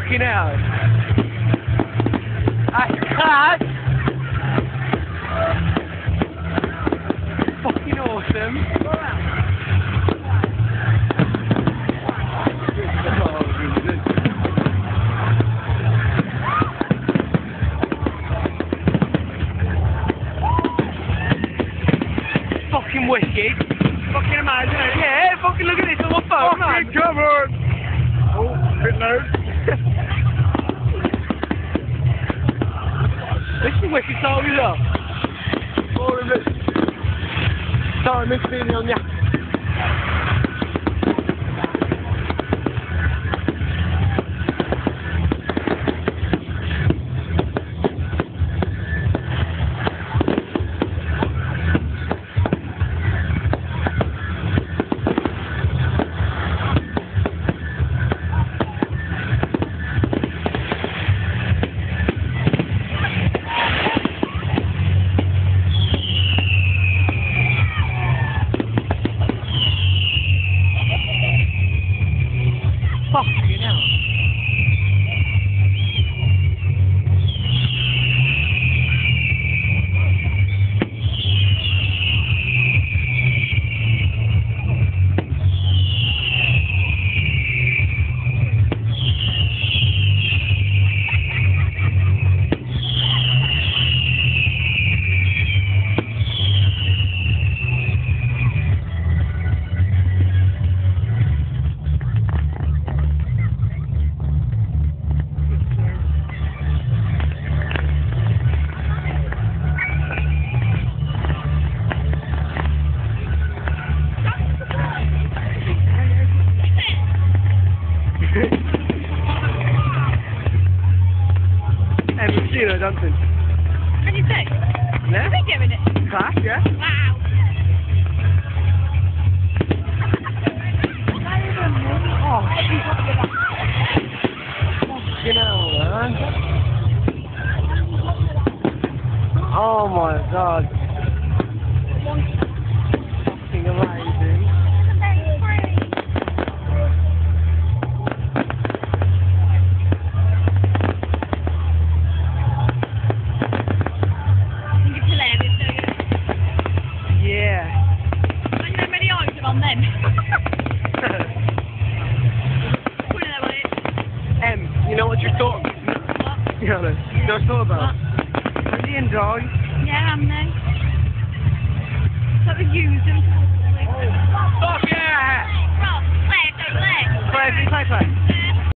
Fucking hell. That's class. Fucking awesome. Fucking wicked. Fucking amazing. Yeah, fucking look at this on my phone, man. Fucking come on. Oh, bit low. This is wicked song as well. All of it. Sorry, I missed being on ya. Fucking hell. Dancing. Can you sing? Yeah. Are we doing it? Class, yeah. Wow. Oh, shit. Fucking hell, man. Oh my god. Fucking amazing. On them. You know what you're thought? What? You know what I thought about? Andy and Dog. Yeah, I'm there. So we use them.